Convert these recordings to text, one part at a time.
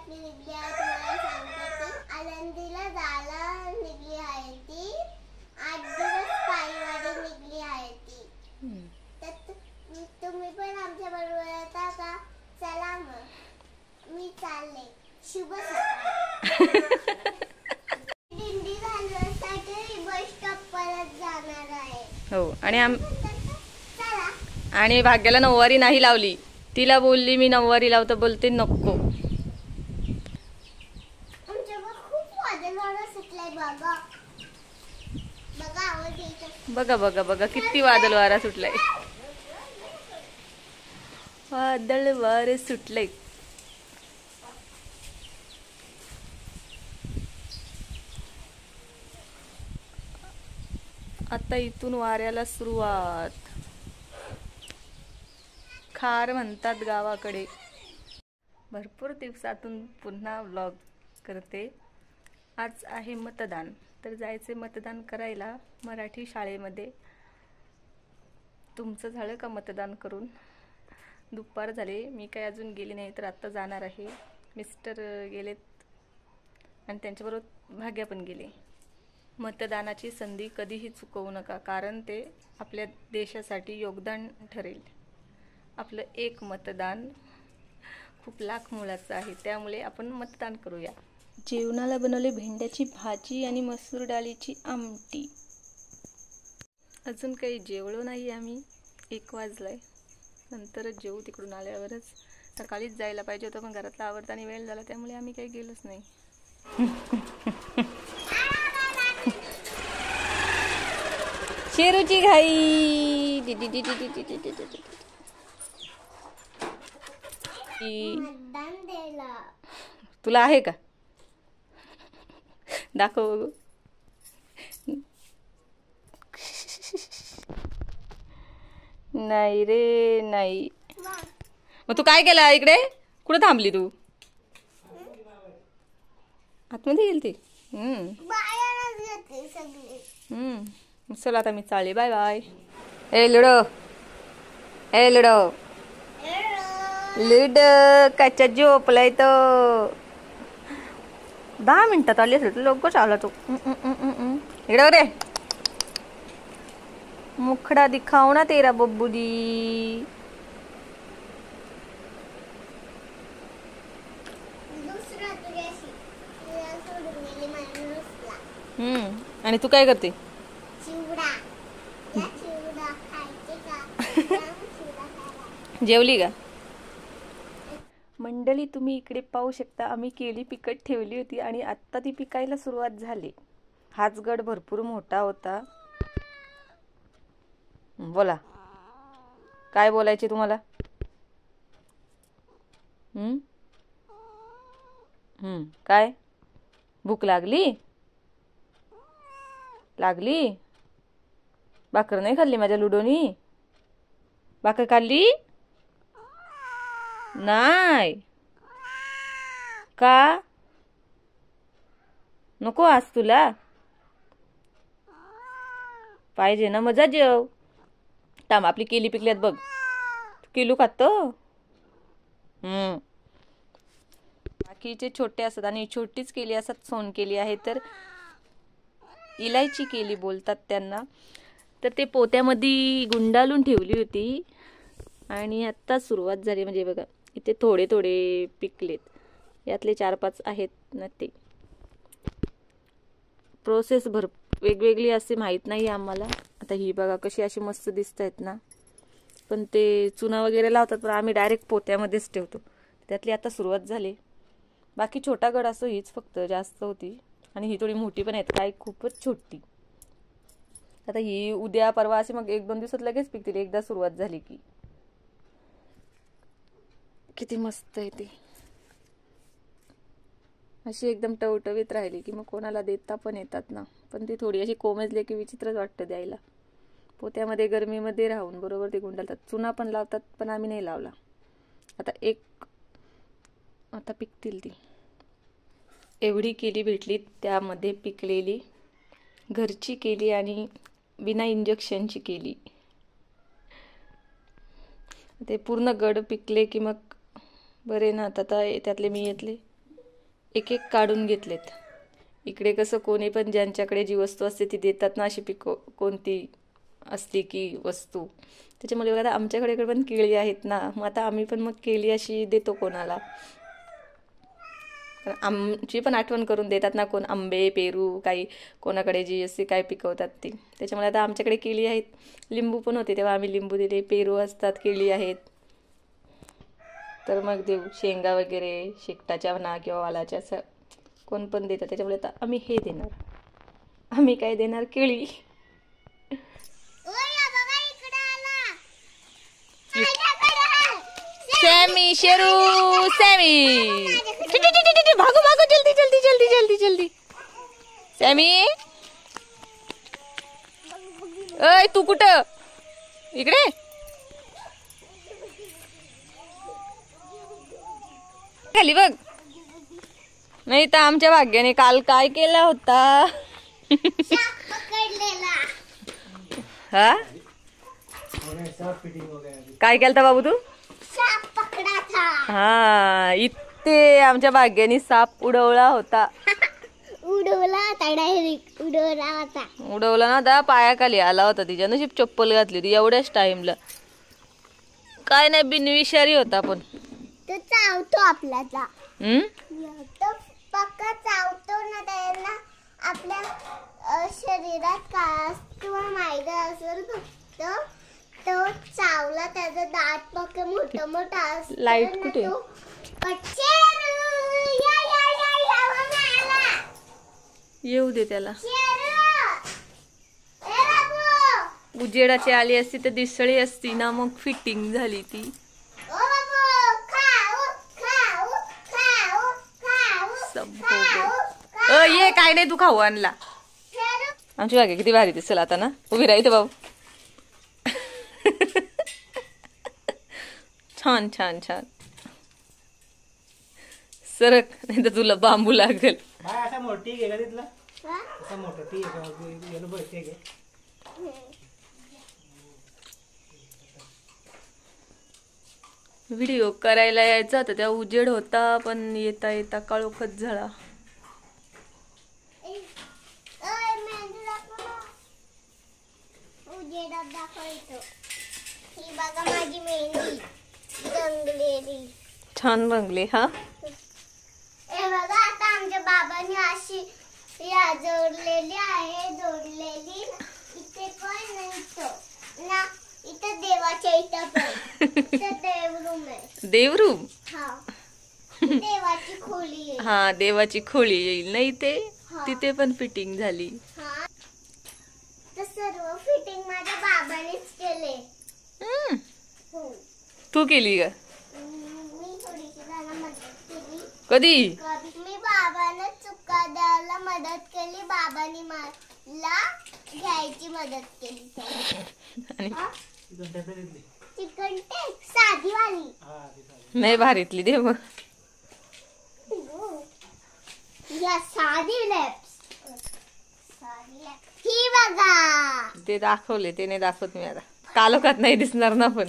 आपली निघली आहे तुम्हाला सांगते ती आळंदीला जायला निघली आहे ती 8 दिवस पायीवारी निघली आहे ती तर तुम्ही पण आमच्या बरोबर येता का चला मग मी चालले शुभ सकाळ दिंडी झाल्यासाठी बस स्टॉप परत जाणार आहे हो चला आणि भाग्याला नऊवारी नाही लावली तिला बोलली मी नऊवारी लावतो बोलते नको आमच्यावर खूप वादळ वारा सुटलाय बाबा बघा आवाज येतो बघा बघा बघा किती वादळ वारा सुटलाय वादळ वारे सुटले आता इथून वाऱ्याला सुरुवात खार म्हणतात गावाकडे भरपूर दिवसातून पुन्हा व्लॉग करते आज आहे मतदान तर जायचे मतदान करायला मराठी शाळेमध्ये तुमचं झालं का मतदान करून दुपार झाले मी काय अजून गेली नाही तर आत्ता जाणार आहे मिस्टर गेलेत आणि त्यांच्याबरोबर भाग्या पण गेले मतदानाची संधी कधीही चुकवू नका कारण ते आपल्या देशासाठी योगदान ठरेल आपलं एक मतदान खूप लाख मोलाचं आहे त्यामुळे आपण मतदान करूया जेवणाला बनवले भेंड्याची भाजी आणि मसूर डाळीची आमटी अजून काही जेवलो नाही आम्ही 1 वाजलाय नंतरच जेवू तिकडून आल्यावरच सकाळीच जायला पाहिजे होतं पण घरातला आवरताना वेळ झाला त्यामुळे आम्ही काही गेलोच नाही शेरूची घाई मतदान द्यायला तुला आहे का दाखव बघू नाही रे नाही मग तू काय केला इकडे कुठे थांबली तू आतमध्ये गेली ती बाहेरच येते सगळे चला आता मी चालले बाय बाय ए लुडो ए लुडो लुड कच्चा झोपलाय तो 10 मिनिटात आली असेल लोक चालला तो इकडे रे मुखडा दिखाओ ना तेरा बब्बू जी दुसरा तुझ्याशी सोडून गेली माणूसला आणि तू काय करते चिवडा या चिवडा खायचे का चिवडा खायला जेवली का मंडळी तुम्ही इकडे पाहू शकता आम्ही केळी पिकत ठेवली होती आणि आत्ता ती पिकायला सुरुवात झाली हाच गड भरपूर मोठा होता बोला काय बोलायचे तुम्हाला काय भूक लागली भाकर नाही खाल्ली माझ्या लुडोनी भाकर खाल्ली नाही का नको आज तुला पाहिजे ना मजा जेव थांब आपली केली पिकल्यात बघ किलू खातो बाकीचे छोटे असतात आणि छोटीच केली असतात सोन केली आहे तर इलायची केली बोलतात त्यांना तर ते पोत्यामध्ये गुंडाळून ठेवली होती आणि आता सुरुवात झाली म्हणजे बघा इथे थोडे थोडे पिकलेत यातले 4-5 आहेत ना ते प्रोसेस वेगवेगळी असे माहीत नाही आम्हाला आता ही बघा कशी अशी मस्त दिसत आहेत ना पण ते चुना वगैरे लावतात पण आम्ही डायरेक्ट पोत्यामध्येच ठेवतो त्यातली आता सुरुवात झाली बाकी छोटा गड असं हीच फक्त जास्त होती आणि ही थोडी मोठी पण आहेत काय खूपच छोटी आता ही उद्या परवा असे मग 1-2 दिवसात लगेच पिकतील एकदा सुरुवात झाली की किती मस्त आहे ती अशी एकदम टवटवीत राहिली की मग कोणाला देता पण येतात ना पण ती थोडी अशी कोमेजली की विचित्रच वाटतं द्यायला पोत्यामध्ये गरमीमध्ये राहून बरोबर ते गुंडाळतात चुना पण लावतात पण आम्ही नाही लावला आता पिकतील ती एवढी केली भेटली त्यामध्ये पिकलेली घरची केली आणि बिना इंजेक्शनची केली ते पूर्ण गड पिकले की मग बरे ना आता त्यातले मी येतले एक एक काढून घेतलेत. इकडे कसं कोणी पण ज्यांच्याकडे जी वस्तू असते ती देतात ना, अशी कोणती असते की वस्तू, त्याच्यामुळे बघा आमच्याकडे पण केळी आहेत ना, मग आता आम्ही पण मग केळी अशी देतो कोणाला. आमची पण आठवण करून देतात ना कोण, आंबे पेरू काही कोणाकडे जी असे काय पिकवतात ती. त्याच्यामुळे आता आमच्याकडे केळी आहेत, लिंबू पण होते तेव्हा आम्ही लिंबू दिले, पेरू असतात, केळी आहेत, तर मग देऊ. शेंगा वगैरे शेकटाच्या म्हणा किंवा वालाच्या असं कोण पण देतात. त्याच्यामुळे आता आम्ही हे देणार, आम्ही काय देणार, केळी. सॅमी शेरू सॅमी भागो भागो जल्दी जल्दी जल्दी जल्दी जल्दी. सॅमी अय तू कुठं, इकडे खाली बघ. नाही तर आमच्या भाग्याने काल काय केला होता. हा काय केलं बाबू तू. हा इथे आमच्या भाग्याने साप उडवला होता. उडवला ना, त्या पायाखाली आला होता, तिच्या नशीब चप्पल घातली होती एवढ्याच टाइमला. काय नाही, बिनविषारी होता पण तो चावतो आपल्याला. तो पक्का चावतो ना, त्याला आपल्या शरीरात काय किंवा मैदा असेल फक्त तो चावला, त्याचा दात पक्क मोठा मोठा असतो. लाईट कुठे येऊ दे त्याला. उजेडाची आली असती तर दिसळी असती ना, मग फिटिंग झाली ती. ये काय नाही, तू खाऊ आणला. आमची बागे किती भारी दिसेल आता ना, उभी राहते भाऊ. छान छान छान. सरक नाही तर तुला बांबू लागेल. व्हिडिओ करायला यायचा तर त्या उजेड होता, पण येता येता काळोखच झाला. माझी मेहंदी रंगलेली छान रंगले. हा बघा, आता आमच्या बाबांनी अशी या जोडलेली आहे, जोडलेली इथे पण नाही ना, इथं देवाच्या इथं पण इथं देवरूम आहे. देवरूम. हा देवाची खोली आहे. हा देवाची खोली येईल नाही ते, तिथे पण फिटिंग झाली. हा तर सर्व फिटिंग माझ्या बाबानेच केले. तू केली का. मी थोडीशी त्याला मदत केली. कधी. मी बाबाने चुका द्यायला मदत केली, बाबांनी मला घ्यायची मदत केली. चिकन टेक साधी वाली नाही, भारीतली दे मग. या साधी लॅप्स, ही बघा. ते दाखवले, ते नाही दाखवत मी आता, कालोखात नाही दिसणार ना पण.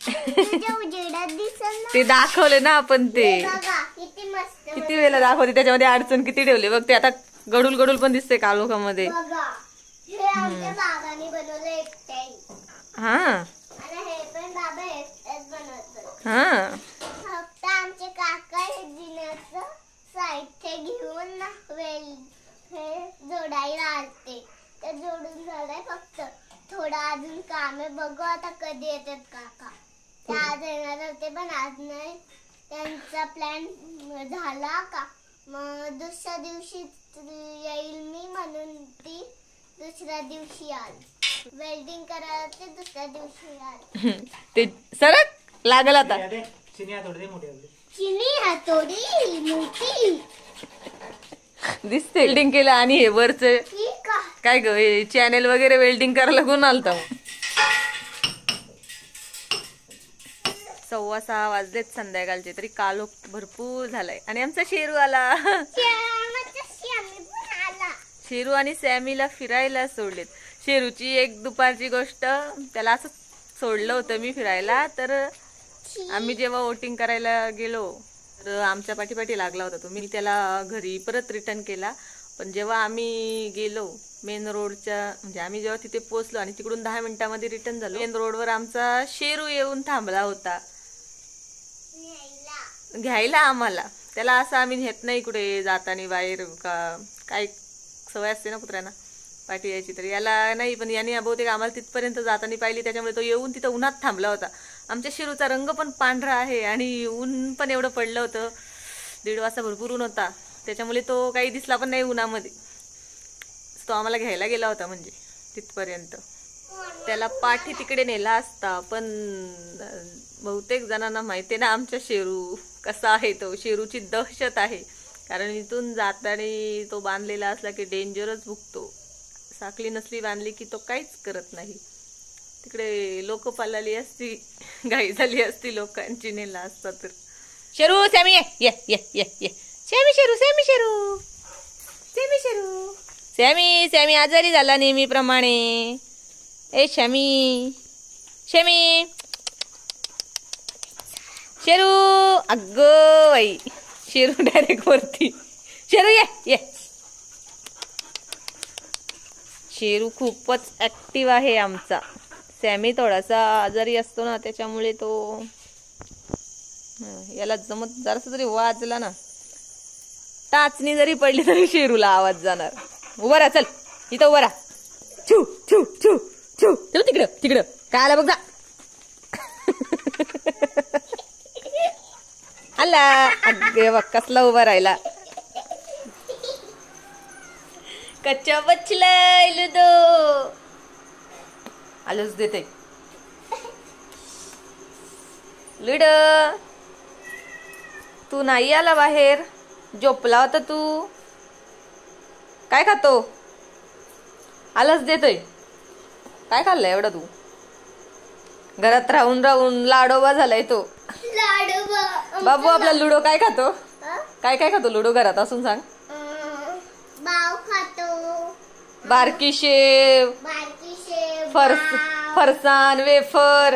उजेडात दिसल ते दाखवले ना आपण, ते बघा किती मस्त. किती वेळेला दाखवते, त्याच्यामध्ये अडचण किती ठेवली बघ. ते आता गडूल गडूल पण दिसते कालोखामध्ये. बघा हे आमच्या बाबांनी बनवलं एकट्याने. हा आणि हे पण बाबा एकटेच बनवतात. हा फक्त आमचे काका हे जिन्याचं साहित्य घेऊन ना हे जोडायला आलते, ते जोडून झालंय. फक्त थोडं अजून काम आहे, बघू आता कधी येतात काका. ते आज येणार होते पण आज नाही, त्यांचा प्लॅन झाला का मग दुसऱ्या दिवशी येईल मी, म्हणून ती दुसऱ्या दिवशी आली. वेल्डिंग करायला ते दुसऱ्या दिवशी आली. ते सरक लागल आता. चिनी हातोडी मोठी दिसते. वेल्डिंग केलं आणि हे वरच काय ग, चॅनेल वगैरे वेल्डिंग करायला कोण आलता. 6:15 वाजलेत संध्याकाळचे, तरी कालोख भरपूर झालाय. आणि आमचा शेरू आला. शेरू आणि सॅमीला फिरायला सोडलेत. शेरूची एक दुपारची गोष्ट, त्याला असं सोडलं होतं मी फिरायला, तर आम्ही जेव्हा वोटिंग करायला गेलो तर आमच्या पाठीपाठी लागला होता तो. मी त्याला घरी परत रिटर्न केला. पण जेव्हा आम्ही गेलो मेन रोडच्या, म्हणजे आम्ही जेव्हा तिथे पोहोचलो आणि तिकडून 10 मिनिटांमध्ये रिटर्न झालो, मेन रोडवर आमचा शेरू येऊन थांबला होता घ्यायला आम्हाला. त्याला असं आम्ही नेत नाही कुठे जाताना बाहेर, का काय सवय असते ना कुत्र्यांना पाठी यायची, तर याला नाही. पण याने बहुतेक आम्हाला तिथपर्यंत जाताना पाहिली, त्याच्यामुळे तो येऊन तिथं उन्हात थांबला होता. आमच्या शेरूचा रंग पण पांढरा आहे आणि ऊन पण एवढं पडलं होतं, 1:30 वाजता भरपूर ऊन होता, त्याच्यामुळे तो काही दिसला पण नाही उन्हामध्ये. तो आम्हाला घ्यायला गेला होता म्हणजे तिथपर्यंत. त्याला पाठी तिकडे नेला असता, पण बहुतेक जणांना माहिती आहे ना आमच्या शेरू कसा आहे. तो शेरूची दहशत आहे, कारण इथून जाताना तो बांधलेला असला की डेंजरच भुगतो. साखळी नसली बांधली की तो काहीच करत नाही. तिकडे लोक पालाली असती, घाई झाली असती लोकांची नेला असता तर. शेरू सॅमी ये ये ये ये ये Sammy Sheru Sammy Sheru Sammy Sheru Sammy Sammy आजारी झाला नेहमीप्रमाणे. ए शमी शमी शेरू, अगं बाई शेरू डायरेक्ट वरती. शेरू ये ये. शेरू खूपच ऍक्टिव्ह आहे आमचा. सॅमी थोडासा आजारी असतो ना, त्याच्यामुळे तो याला जमत, जरासा जरी वाजला ना, टाचणी जरी पडली तरी शेरूला आवाज जाणार. उभा राहा, चल इथं उभा राहा. छू छू छू छू चल तिकडं तिकडं. काय आला बघ जा. आला. अगे बघ कसला उभा राहिला. कच्चा बचलाय लुदो. आलंच देते लुडो. तू नाही आला बाहेर, झोपला होता तू. काय खातो? आलंच देतोय. काय खाल्लंय एवढं तू? घरात राहून राहून लाडोबा झालाय तो. बाबू आपला लुडो काय खातो? काय काय खातो लुडो घरात असून सांग. बाव खातो, बारकी शेव, फरसाण, वेफर.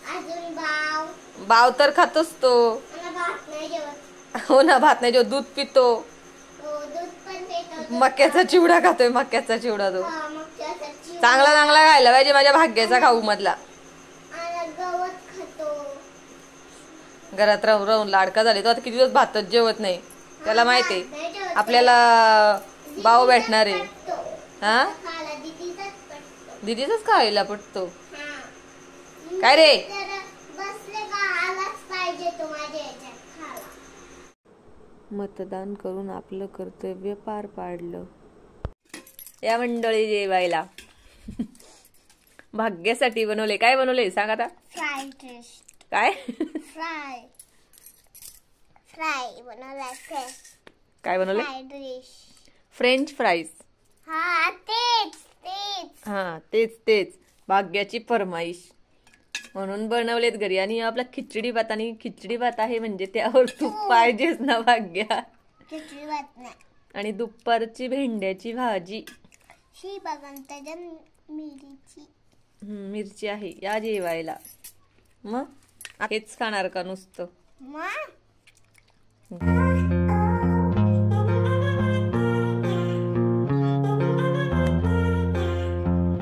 अजून बाव. बाव तर खातोच तो. भात नाही जेवत. हो ना, भात नाही जेवत. दूध पितो. दूध पण पितो. मक्याचा चिवडा खातोय. मक्याचा चिवडा तो चांगला चांगला खायला पाहिजे, माझ्या भाग्याचा खाऊ मधला. गवत खातो. घरात राहून राहून लाडका झाले तो. आता किती दिवस भातच जेवत नाही. त्याला माहितीये आपल्याला बाव भेटणार आहे. हा, दीदीचाच खायला पटतो. काय रे? मतदान करून आपलं कर्तव्य पार पाडलं. या मंडळी जेवायला भाग्यासाठी बनवले. काय बनवले सांग आता. Fried rice. काय? फ्राय बनवला. काय बनवले? Fried rice. French fries. हा तेच. हा तेच भाग्याची फरमाईश म्हणून बनवलेत घरी. आणि आपला खिचडी भात. आणि खिचडी भात आहे म्हणजे त्यावर तूप पाहिजेच ना भाग्या. खिचडी भात नाही. आणि दुपारची भेंड्याची भाजी. ही बघा त्याच्या मिरची आहे. या जेवायला. मग हेच खाणार का नुसतं? मग